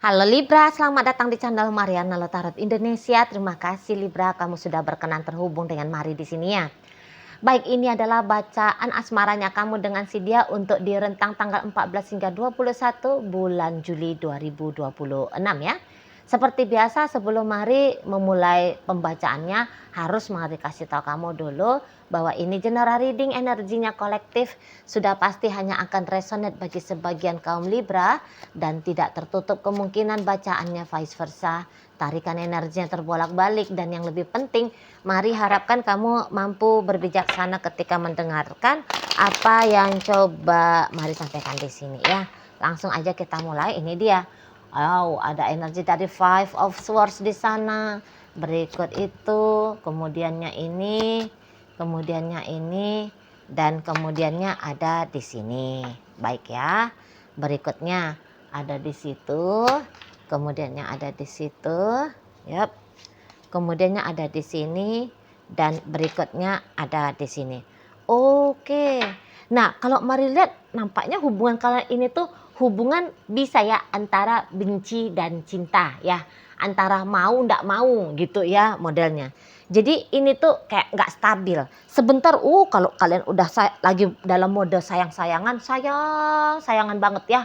Halo Libra, selamat datang di channel Mariana Lotarot Indonesia. Terima kasih Libra, kamu sudah berkenan terhubung dengan Mari di sini ya. Baik, ini adalah bacaan asmaranya kamu dengan si dia untuk di rentang tanggal 14 hingga 21 bulan Juli 2026 ya. Seperti biasa sebelum Mari memulai pembacaannya harus Mari kasih tahu kamu dulu bahwa ini general reading, energinya kolektif, sudah pasti hanya akan resonate bagi sebagian kaum Libra dan tidak tertutup kemungkinan bacaannya vice versa. Tarikan energinya terbolak-balik dan yang lebih penting, Mari harapkan kamu mampu berbijaksana ketika mendengarkan apa yang coba Mari sampaikan di sini ya. Langsung aja kita mulai. Ini dia. Oh, ada energi dari Five of Swords di sana. Berikut itu, kemudiannya ini, dan kemudiannya ada di sini. Baik ya. Berikutnya ada di situ, kemudiannya ada di situ. Yap. Kemudiannya ada di sini dan berikutnya ada di sini. Oke. Nah, kalau Mari lihat nampaknya hubungan kalian ini tuh hubungan bisa ya antara benci dan cinta ya. Antara mau ndak mau gitu ya modelnya. Jadi ini tuh kayak nggak stabil. Sebentar kalau kalian udah lagi dalam mode sayang-sayangan, sayangan banget ya.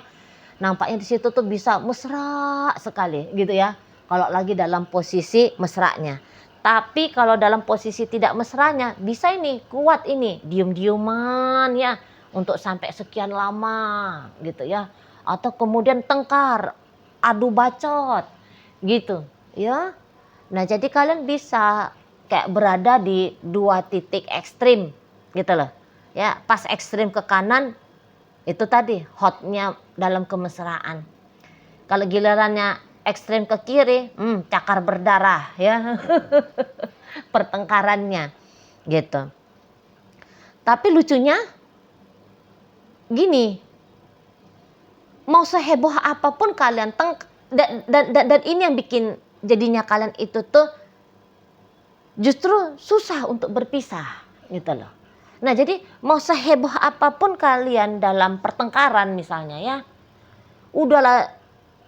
Nampaknya di situ tuh bisa mesra sekali gitu ya. Kalau lagi dalam posisi mesranya. Tapi kalau dalam posisi tidak mesranya, bisa ini kuat ini diem-dieman ya untuk sampai sekian lama gitu ya. Atau kemudian tengkar, adu bacot gitu ya. Nah, jadi kalian bisa kayak berada di dua titik ekstrim gitu loh. Ya, pas ekstrim ke kanan itu tadi hotnya dalam kemesraan. Kalau gilirannya ekstrem ke kiri, cakar berdarah ya. Pertengkarannya gitu. Tapi lucunya gini, mau seheboh apapun kalian dan ini yang bikin jadinya kalian itu tuh justru susah untuk berpisah gitu loh. Nah, jadi mau seheboh apapun kalian dalam pertengkaran misalnya ya, udahlah.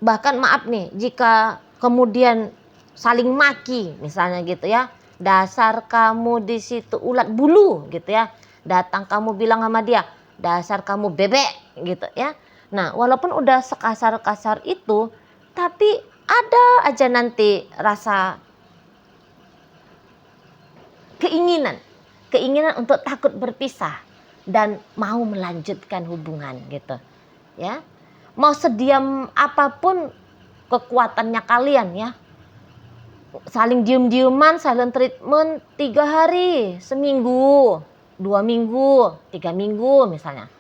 Bahkan maaf nih, jika kemudian saling maki misalnya gitu ya, dasar kamu di situ ulat bulu gitu ya, datang kamu bilang sama dia, dasar kamu bebek gitu ya. Nah, walaupun udah sekasar-kasar itu, tapi ada aja nanti rasa keinginan untuk takut berpisah dan mau melanjutkan hubungan gitu ya. Mau sediam apapun kekuatannya kalian ya, saling diem-dieman, silent treatment 3 hari, seminggu, 2 minggu, 3 minggu misalnya.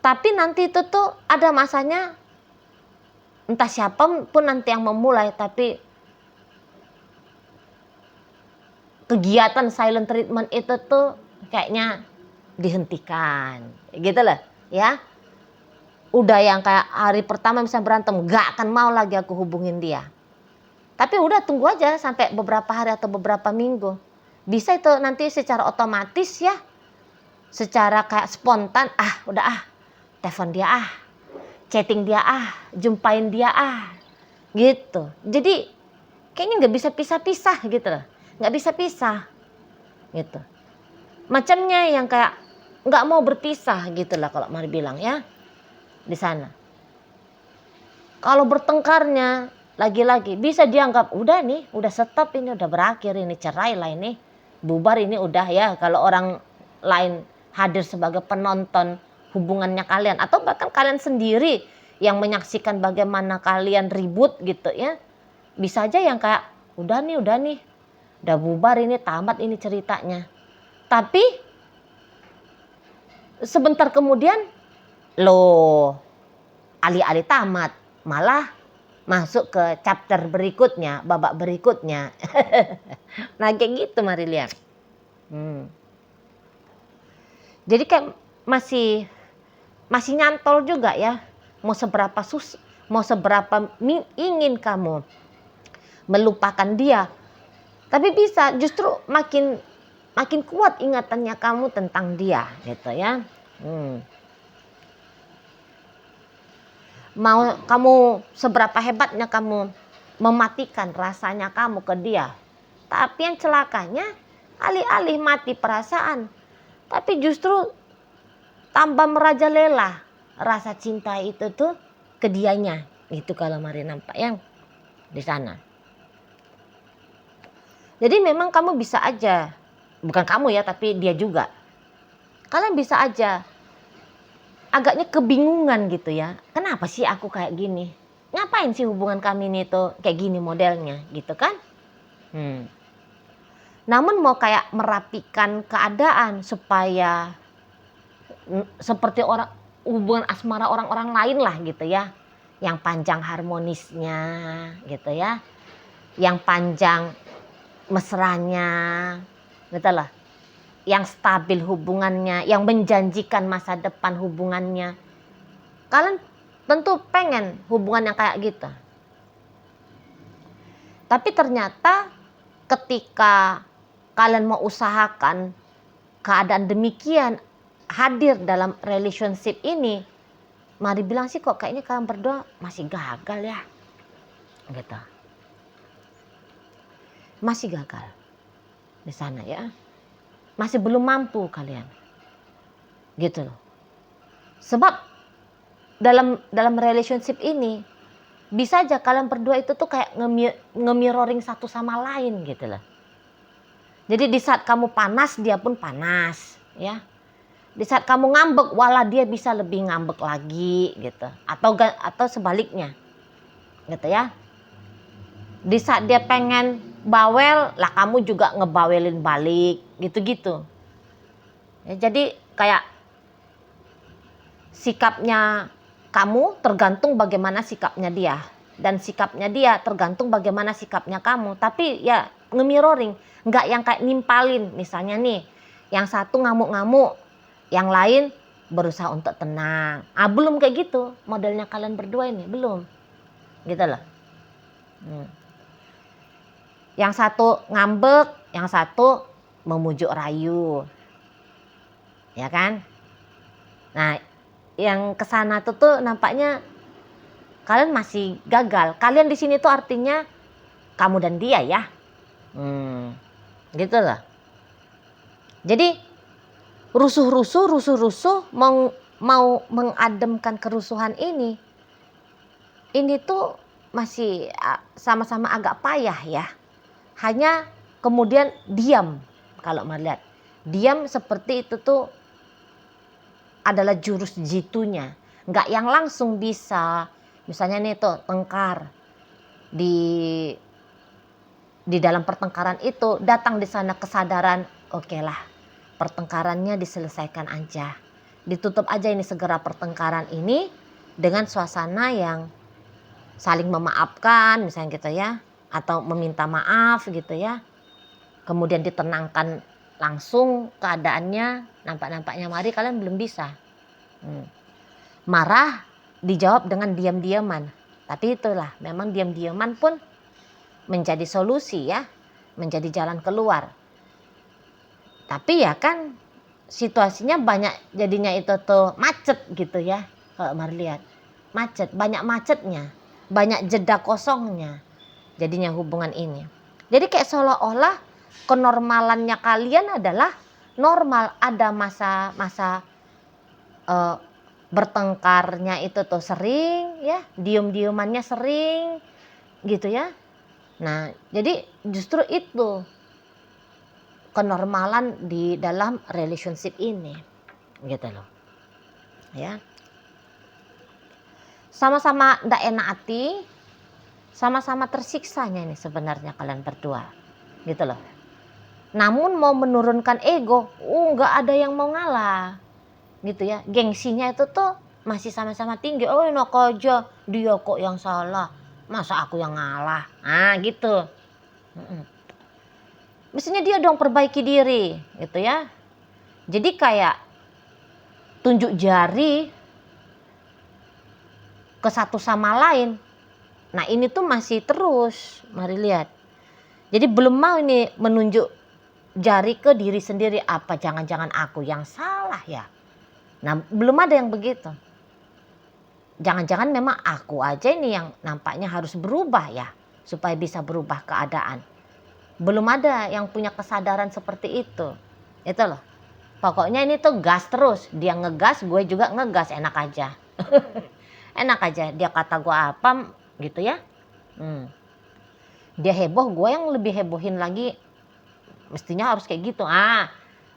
Tapi nanti itu tuh ada masanya, entah siapa pun nanti yang memulai, tapi kegiatan silent treatment itu tuh kayaknya dihentikan gitu loh ya. Udah yang kayak hari pertama misalnya berantem, gak akan mau lagi aku hubungin dia. Tapi udah tunggu aja sampai beberapa hari atau beberapa minggu. Bisa itu nanti secara otomatis ya. Secara kayak spontan, telepon dia chatting dia jumpain dia gitu. Jadi kayaknya gak bisa pisah-pisah gitu loh. Gak bisa pisah gitu. Macamnya yang kayak gak mau berpisah gitu lah kalau Mari bilang ya. Di sana. Kalau bertengkarnya lagi-lagi bisa dianggap udah nih, udah stop ini, udah berakhir ini, cerai lah ini, bubar ini udah ya. Kalau orang lain hadir sebagai penonton hubungannya kalian atau bahkan kalian sendiri yang menyaksikan bagaimana kalian ribut gitu ya, bisa aja yang kayak udah nih, udah bubar ini, tamat ini ceritanya. Tapi sebentar kemudian loh, alih-alih tamat malah masuk ke chapter berikutnya, babak berikutnya. Nah, kayak gitu Mari lihat. Jadi kayak masih nyantol juga ya. Mau seberapa ingin kamu melupakan dia, tapi bisa justru makin kuat ingatannya kamu tentang dia gitu ya. Mau kamu seberapa hebatnya kamu mematikan rasanya kamu ke dia. Tapi yang celakanya alih-alih mati perasaan, tapi justru tambah merajalela rasa cinta itu tuh ke dianya. Itu kalau Mari nampak yang di sana. Jadi memang kamu bisa aja, bukan kamu ya, tapi dia juga. Kalian bisa aja agaknya kebingungan gitu ya. Kenapa sih aku kayak gini? Ngapain sih hubungan kami ini tuh kayak gini modelnya gitu kan? Namun mau kayak merapikan keadaan supaya seperti orang hubungan asmara orang-orang lain lah gitu ya. Yang panjang harmonisnya gitu ya. Yang panjang mesranya gitu lah. Yang stabil hubungannya, yang menjanjikan masa depan hubungannya. Kalian tentu pengen hubungan yang kayak gitu. Tapi ternyata ketika kalian mau usahakan keadaan demikian hadir dalam relationship ini, Mari bilang sih kok kayaknya kalian berdua masih gagal ya. Gitu. Masih gagal di sana ya. Masih belum mampu kalian. Gitu loh. Sebab dalam relationship ini bisa aja kalian berdua itu tuh kayak nge-mirroring satu sama lain gitu loh. Jadi di saat kamu panas dia pun panas ya. Di saat kamu ngambek walah dia bisa lebih ngambek lagi gitu. Atau sebaliknya. Gitu ya. Di saat dia pengen bawel lah kamu juga ngebawelin balik gitu-gitu. Ya, jadi kayak sikapnya kamu tergantung bagaimana sikapnya dia. Dan sikapnya dia tergantung bagaimana sikapnya kamu. Tapi ya nge-mirroring. Nggak yang kayak nimpalin. Misalnya nih, yang satu ngamuk-ngamuk, yang lain berusaha untuk tenang. Belum kayak gitu modelnya kalian berdua ini. Belum. Gitu loh. Yang satu ngambek, yang satu memujuk rayu. Ya kan? Nah, yang kesana tuh nampaknya kalian masih gagal. Kalian di sini tuh artinya kamu dan dia ya. Gitu loh. Jadi rusuh-rusuh mau mengademkan kerusuhan ini tuh masih sama-sama agak payah ya. Hanya kemudian diam. Kalau melihat diam seperti itu tuh adalah jurus jitunya. Nggak yang langsung bisa. Misalnya nih tuh tengkar. Di dalam pertengkaran itu datang di sana kesadaran. Oke lah pertengkarannya diselesaikan aja. Ditutup aja ini segera pertengkaran ini. Dengan suasana yang saling memaafkan misalnya gitu ya. Atau meminta maaf gitu ya. Kemudian ditenangkan langsung keadaannya. Nampak-nampaknya Mari kalian belum bisa. Marah dijawab dengan diam-diaman. Tapi itulah memang diam-diaman pun menjadi solusi ya. Menjadi jalan keluar. Tapi ya kan situasinya banyak jadinya itu tuh macet gitu ya. Kalau Mari lihat. Macet, banyak macetnya. Banyak jeda kosongnya. Jadinya hubungan ini. Jadi kayak seolah-olah kenormalannya kalian adalah normal. Ada masa-masa bertengkarnya itu tuh sering ya. Diem-diemannya sering gitu ya. Nah jadi justru itu kenormalan di dalam relationship ini. Gitu loh. Ya. Sama-sama ndak enak hati. Sama-sama tersiksanya ini sebenarnya kalian berdua. Gitu loh. Namun mau menurunkan ego, nggak ada yang mau ngalah. Gitu ya. Gengsinya itu tuh masih sama-sama tinggi. Oh enak aja, dia kok yang salah. Masa aku yang ngalah. Gitu. Mestinya dia dong perbaiki diri. Gitu ya. Jadi kayak tunjuk jari ke satu sama lain. Nah ini tuh masih terus, Mari lihat. Jadi belum mau ini menunjuk jari ke diri sendiri. Apa jangan-jangan aku yang salah ya? Nah belum ada yang begitu. jangan-jangan memang aku aja ini yang nampaknya harus berubah ya, supaya bisa berubah keadaan. Belum ada yang punya kesadaran seperti itu. Itu loh. Pokoknya ini tuh gas terus. Dia ngegas, gue juga ngegas, enak aja. Enak aja. Dia kata gue apa gitu ya. Dia heboh, gue yang lebih hebohin lagi. Mestinya harus kayak gitu.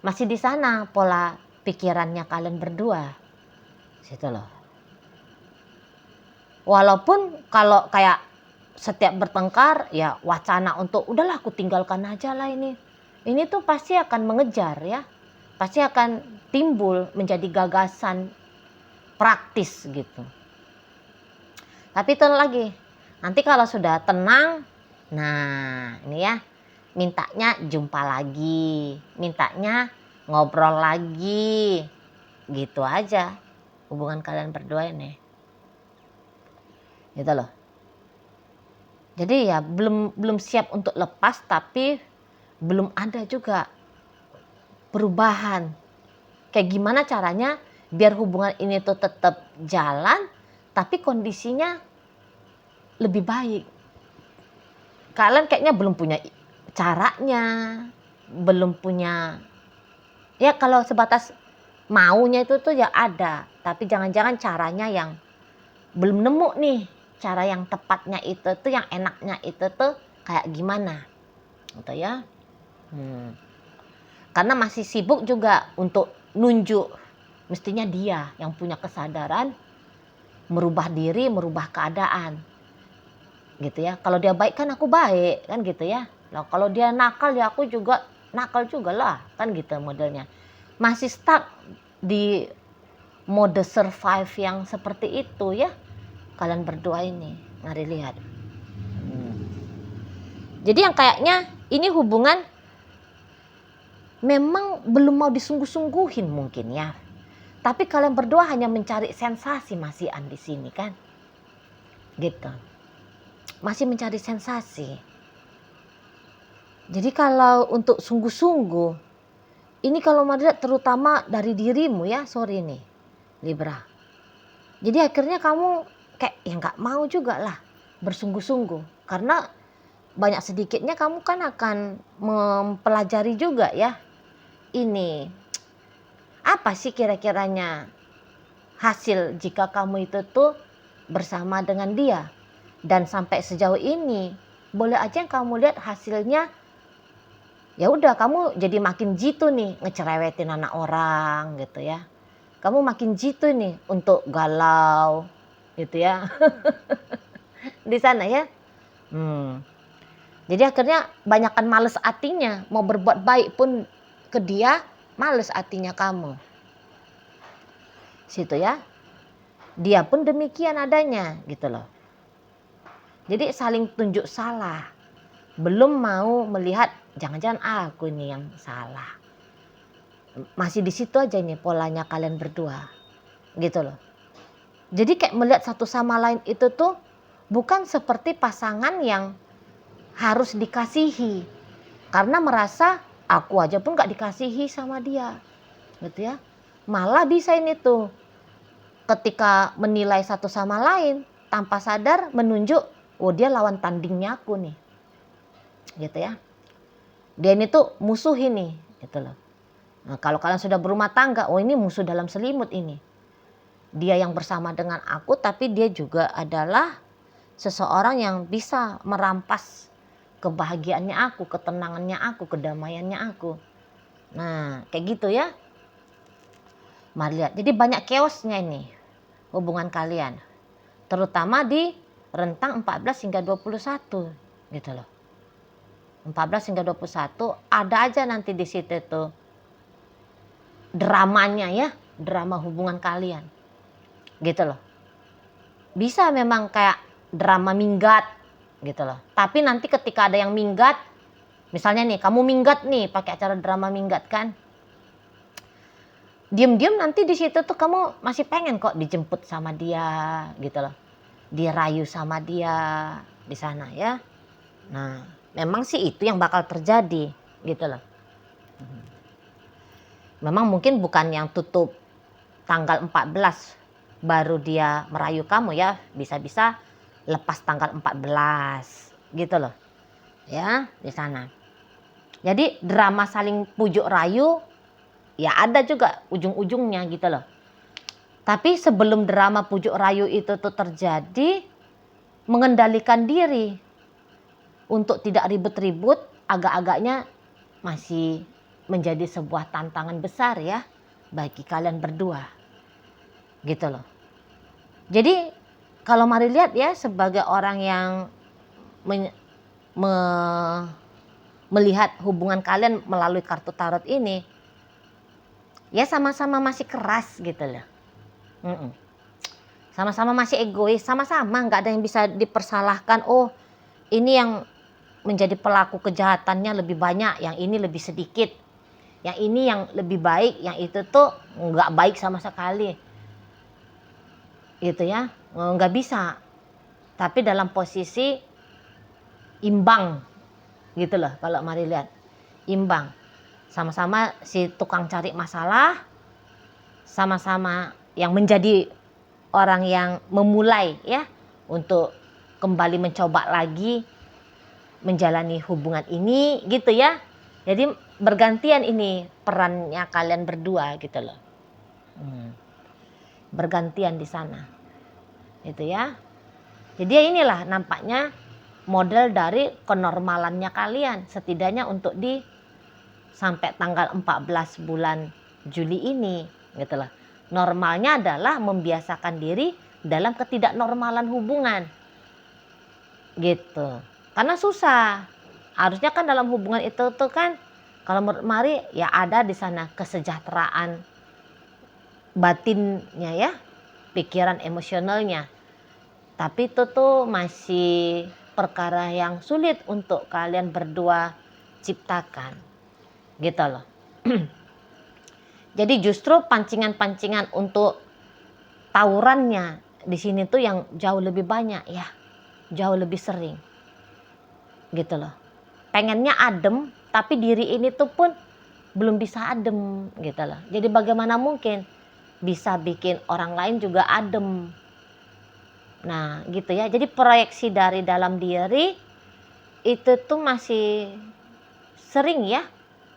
Masih di sana pola pikirannya kalian berdua. Situ loh. Walaupun kalau kayak setiap bertengkar ya wacana untuk udahlah aku tinggalkan aja lah ini. Ini tuh pasti akan mengejar ya. Pasti akan timbul menjadi gagasan praktis gitu. Tapi itu lagi. Nanti kalau sudah tenang, nah ini ya, mintanya jumpa lagi, mintanya ngobrol lagi. Gitu aja hubungan kalian berdua ini. Gitu loh. Jadi ya belum siap untuk lepas, tapi belum ada juga perubahan. Kayak gimana caranya biar hubungan ini tuh tetap jalan, tapi kondisinya lebih baik. Kalian kayaknya belum punya caranya, belum punya, ya kalau sebatas maunya itu tuh ya ada, tapi jangan-jangan caranya yang belum nemu nih. Cara yang tepatnya itu tuh, yang enaknya itu tuh kayak gimana gitu ya. Karena masih sibuk juga untuk nunjuk, mestinya dia yang punya kesadaran merubah diri, merubah keadaan gitu ya. Kalau dia baik kan aku baik kan gitu ya. Nah, kalau dia nakal ya aku juga nakal juga lah kan gitu modelnya. Masih stuck di mode survive yang seperti itu ya. Kalian berdua ini, mari lihat. Jadi yang kayaknya ini hubungan memang belum mau disungguh-sungguhin mungkin ya. Tapi kalian berdua hanya mencari sensasi masihan di sini kan. Gitu. Masih mencari sensasi. Jadi kalau untuk sungguh-sungguh, ini kalau melihat terutama dari dirimu ya, sorry nih Libra. Jadi akhirnya kamu kayak ya nggak mau juga lah bersungguh-sungguh, karena banyak sedikitnya kamu kan akan mempelajari juga ya, ini apa sih kira-kiranya hasil jika kamu itu tuh bersama dengan dia. Dan sampai sejauh ini boleh aja yang kamu lihat hasilnya ya udah kamu jadi makin jitu nih ngecerewetin anak orang gitu ya. Kamu makin jitu nih untuk galau gitu ya. Di sana ya. Jadi akhirnya banyakkan males hatinya, mau berbuat baik pun ke dia males hatinya kamu. Situ ya. Dia pun demikian adanya gitu loh. Jadi saling tunjuk salah. Belum mau melihat jangan-jangan aku ini yang salah. Masih di situ aja nih polanya kalian berdua. Gitu loh. Jadi kayak melihat satu sama lain itu tuh bukan seperti pasangan yang harus dikasihi. Karena merasa aku aja pun gak dikasihi sama dia. Gitu ya. Malah bisa ini tuh ketika menilai satu sama lain tanpa sadar menunjuk, oh dia lawan tandingnya aku nih. Gitu ya. Dia ini tuh musuh ini, gitu loh. Nah, kalau kalian sudah berumah tangga, oh ini musuh dalam selimut ini. Dia yang bersama dengan aku, tapi dia juga adalah seseorang yang bisa merampas kebahagiaannya aku, ketenangannya aku, kedamaiannya aku. Nah, kayak gitu ya. Mari lihat. Jadi banyak chaosnya ini hubungan kalian. Terutama di rentang 14 hingga 21 gitu loh. 14 hingga 21 ada aja nanti di situ tuh dramanya ya, drama hubungan kalian. Gitu loh. Bisa memang kayak drama minggat gitu loh. Tapi nanti ketika ada yang minggat, misalnya nih kamu minggat nih pakai acara drama minggat kan. Diam-diam nanti di situ tuh kamu masih pengen kok dijemput sama dia gitu loh. Dirayu sama dia di sana ya. Nah, memang sih itu yang bakal terjadi gitu loh. Memang mungkin bukan yang tutup tanggal 14 baru dia merayu kamu ya, bisa-bisa lepas tanggal 14 gitu loh ya di sana. Jadi drama saling pujuk rayu ya ada juga ujung-ujungnya gitu loh. Tapi sebelum drama pujuk rayu itu tuh terjadi, mengendalikan diri untuk tidak ribut-ribut agak-agaknya masih menjadi sebuah tantangan besar ya bagi kalian berdua gitu loh. Jadi kalau mari lihat ya, sebagai orang yang melihat hubungan kalian melalui kartu tarot ini, ya sama-sama masih keras gitu loh. Sama-sama masih egois, sama-sama nggak ada yang bisa dipersalahkan. Oh, ini yang menjadi pelaku kejahatannya lebih banyak, yang ini lebih sedikit, yang ini yang lebih baik, yang itu tuh nggak baik sama sekali, gitu ya, nggak bisa. Tapi dalam posisi imbang, gitu loh. Kalau mari lihat, imbang, sama-sama si tukang cari masalah, sama-sama yang menjadi orang yang memulai ya untuk kembali mencoba lagi menjalani hubungan ini gitu ya. Jadi bergantian ini perannya kalian berdua gitu loh. Bergantian di sana. Itu ya. Jadi inilah nampaknya model dari kenormalannya kalian setidaknya untuk di sampai tanggal 14 bulan Juli ini gitu loh. Normalnya adalah membiasakan diri dalam ketidaknormalan hubungan gitu. Karena susah. Harusnya kan dalam hubungan itu tuh kan kalau menurut Mari ya ada di sana kesejahteraan batinnya ya, pikiran emosionalnya. Tapi itu tuh masih perkara yang sulit untuk kalian berdua ciptakan. Gitu loh. Jadi justru pancingan-pancingan untuk tawurannya di sini tuh yang jauh lebih banyak ya, jauh lebih sering, gitu loh. Pengennya adem, tapi diri ini tuh pun belum bisa adem, gitu loh. Jadi bagaimana mungkin bisa bikin orang lain juga adem? Nah, gitu ya. Jadi proyeksi dari dalam diri itu tuh masih sering ya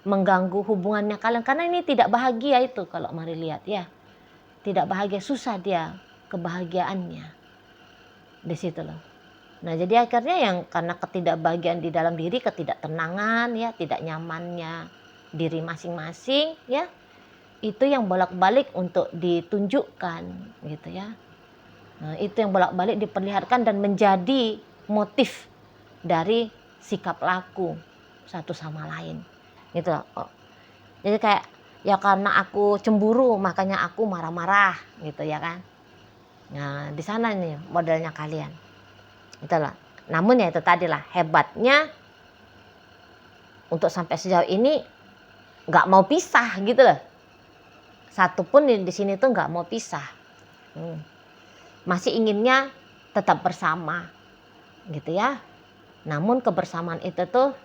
mengganggu hubungannya kalian, karena ini tidak bahagia itu kalau mari lihat ya, tidak bahagia, susah dia kebahagiaannya di situ loh. Nah jadi akhirnya yang karena ketidakbahagiaan di dalam diri, ketidaktenangan ya, tidak nyamannya diri masing-masing ya, itu yang bolak-balik untuk ditunjukkan gitu ya. Nah, itu yang bolak-balik diperlihatkan dan menjadi motif dari sikap laku satu sama lain gitu loh. Jadi kayak ya karena aku cemburu makanya aku marah-marah gitu ya kan. Nah di sana nih modelnya kalian gitu loh. Namun ya itu tadi lah hebatnya untuk sampai sejauh ini nggak mau pisah gitu loh. Satu pun di sini tuh nggak mau pisah. Masih inginnya tetap bersama gitu ya. Namun kebersamaan itu tuh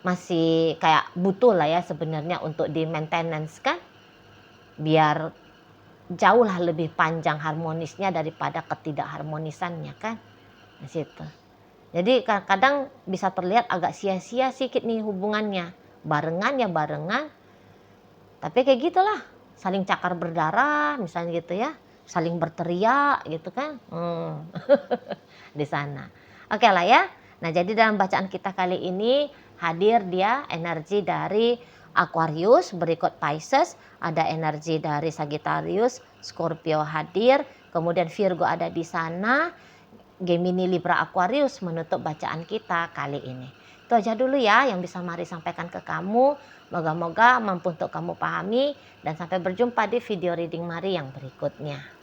masih kayak butuh lah ya sebenarnya untuk di maintenance kan, biar jauh lah lebih panjang harmonisnya daripada ketidakharmonisannya kan di situ. Jadi kadang-kadang bisa terlihat agak sia-sia sedikit nih hubungannya, barengan ya barengan, tapi kayak gitulah saling cakar berdarah misalnya gitu ya, saling berteriak gitu kan. Di sana oke lah ya. Nah jadi dalam bacaan kita kali ini hadir dia energi dari Aquarius, berikut Pisces, ada energi dari Sagittarius, Scorpio hadir, kemudian Virgo ada di sana, Gemini, Libra, Aquarius menutup bacaan kita kali ini. Itu aja dulu ya yang bisa Mari sampaikan ke kamu. Moga-moga mampu untuk kamu pahami dan sampai berjumpa di video reading Mari yang berikutnya.